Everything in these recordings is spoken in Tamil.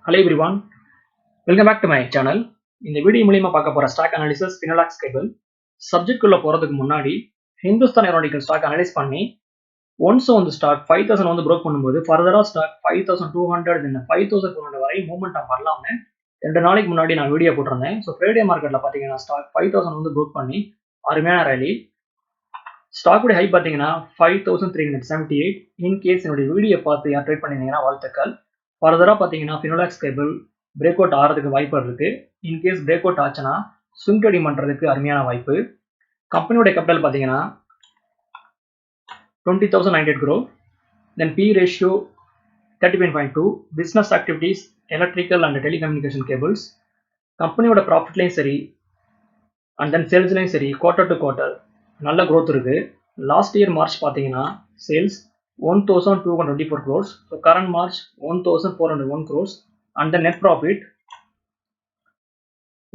Hello everyone, welcome back to my channel. இந்த வீடியோ மூலமா பார்க்க போற stock analysis Finolex Cable. Subject உள்ள போறதுக்கு முன்னாடி ஹிந்துஸ்தான் ஏரோநாட்டிக்கல் ஸ்டாக் அனலைஸ் பண்ணி ஒன்ஸ் வந்து ஸ்டாக் 5000 வந்து பிரேக் பண்ணும்போது ஃபர்தரா ஸ்டாக் 5200 தென் 5400 வரை மூவ்மெண்ட் வரலாம்னு 2 நாளைக்கு முன்னாடி நான் வீடியோ போட்டிருந்தேன். ஸோ ஃப்ரைடே மார்க்கெட்ல பாத்தீங்கன்னா ஸ்டாக் 5000 வந்து பிரேக் பண்ணி அருமையான ரேலி. ஸ்டாக்குடைய ஹை பார்த்தீங்கன்னா 5378. இன்கேஸ் என்னுடைய வீடியோ பார்த்து யார் ட்ரேட் பண்ணிருந்தீங்கன்னா வாழ்த்துக்கள். ஃபர்தராக பார்த்தீங்கன்னா Finolex Cable பிரேக் அவுட் ஆகிறதுக்கு வாய்ப்பு இருக்கு. இன்கேஸ் பிரேக் அவுட் ஆச்சுன்னா ஸ்விங் ட்ரேடிங் பண்ணுறதுக்கு அருமையான வாய்ப்பு. கம்பெனியோட கேபிட்டல் பார்த்தீங்கன்னா 20,900 crore. Then B ratio 35.2. Business activities electrical and telecommunication cables. கம்பெனியோட ப்ராஃபிட்லையும் சரி அண்ட் தென் சேல்ஸ்லையும் சரி குவார்டர் டு குவார்டர் நல்ல growth இருக்கு. லாஸ்ட் இயர் மார்ச் பார்த்தீங்கன்னா sales 1,224 crores. So current March 1,401 crores. And the net profit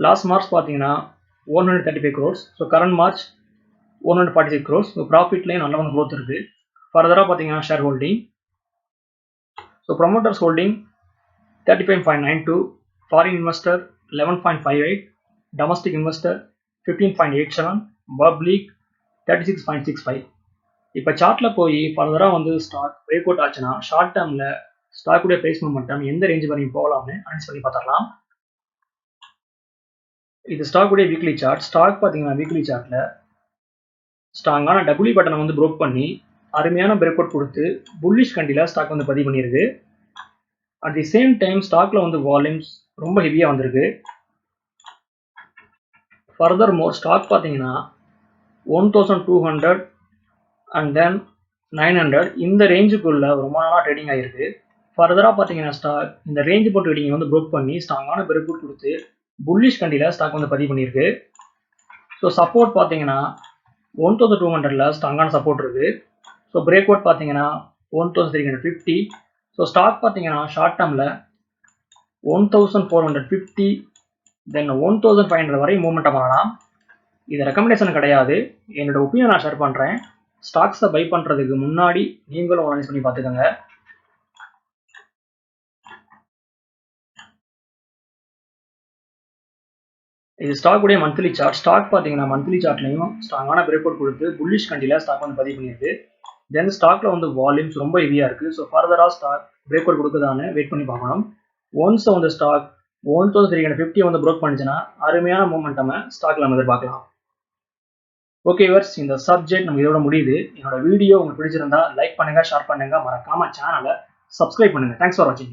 last March பார்த்தீங்கன்னா 135 crores. So current March 146 crores. So profit line நல்ல ஒரு growth இருக்கு. ஃபர்தரா பார்த்தீங்கன்னா share holding. So promoters holding 35.92, foreign investor 11.58, domestic investor 15.87, public 36.65. இப்போ சார்ட்ல போய் ஃபர்தரா வந்து ஸ்டாக் பிரேக் அவுட் ஆச்சுன்னா ஷார்ட் டேர்ம்ல ஸ்டாக்குடைய பிரைஸ் மூவ்மெண்டம் எந்த ரேஞ்ச் வரையும் போகலாம்னு அனலைஸ் பண்ணி பார்த்துடலாம். இது ஸ்டாக்குடைய வீக்லி சார்ட். ஸ்டாக் பார்த்தீங்கன்னா வீக்லி சார்ட்ல ஸ்ட்ராங்கான டபிள்யூ பட்டனை வந்து ப்ரோக் பண்ணி அருமையான பிரேக் அவுட் கொடுத்து புல்லிஷ் கண்டில ஸ்டாக் வந்து பதிவு பண்ணியிருக்கு. அட் தி சேம் டைம் ஸ்டாக்ல வந்து வால்யூம்ஸ் ரொம்ப ஹெவியா வந்திருக்கு. ஃபர்தர் மோர் ஸ்டாக் பார்த்தீங்கன்னா 1200 அண்ட் தென் 900 இந்த ரேஞ்சுக்குள்ள ரொம்ப நாளாக ட்ரேடிங் ஆகிருக்கு. ஃபர்தராக பார்த்தீங்கன்னா ஸ்டாக் இந்த ரேஞ்ச் போட்டு ட்ரேடிங் வந்து ப்ரோக் பண்ணி ஸ்ட்ராங்கான பிரேக் அவுட் கொடுத்து புல்லிஷ் கண்டியில் ஸ்டாக் வந்து பதிவு பண்ணியிருக்கு. ஸோ சப்போர்ட் பார்த்தீங்கன்னா 1200ல ஸ்ட்ராங்கான சப்போர்ட் இருக்கு. ஸோ பிரேக் அவுட் பார்த்தீங்கன்னா 1350. ஸோ ஸ்டாக் பார்த்தீங்கன்னா ஷார்ட் டேர்மில் 1450 தென் 1500 வரை மூவ்மெண்ட் பண்ணலாம். இது ரெக்கமெண்டேஷன் கிடையாது, என்னோட ஒப்பீனியன் நான் ஷேர் பண்ணுறேன். ஸ்டாக்ஸை பை பண்ணுறதுக்கு முன்னாடி நீங்களும் அனலைஸ் பண்ணி பார்த்துக்கோங்க. இது ஸ்டாக்குடைய மந்த்லி சார்ட். ஸ்டாக் பார்த்தீங்கன்னா மந்த்லி சார்ட்லையும் ஸ்ட்ராங்கான பிரேக் அவுட் கொடுத்து புல்லிஷ் கண்டியில் ஸ்டாக் வந்து பதிவு பண்ணியிருக்கு. தென் ஸ்டாக்ல வந்து வால்யூம்ஸ் ரொம்ப ஹெவியாக இருக்குது. ஸோ ஃபர்தராக ஸ்டாக் பிரேக் அவுட் கொடுக்குதான்னு வெயிட் பண்ணி பார்க்கணும். ஒன்ஸ் வந்து ஸ்டாக் 1350 வந்து ப்ரோக் பண்ணிச்சுன்னா அருமையான மூவ்மெண்டம் ஸ்டாக்ல நம்ம எதிர்பார்க்கலாம். ஓகே வியூவர்ஸ், இந்த சப்ஜெக்ட் நம்ம இதோட முடியுது. என்னோட வீடியோ உங்களுக்கு பிடிச்சிருந்தா லைக் பண்ணுங்க, ஷேர் பண்ணுங்க, மறக்காம சேனலை சப்ஸ்கிரைப் பண்ணுங்க. தேங்க்ஸ் ஃபார் வாட்சிங்.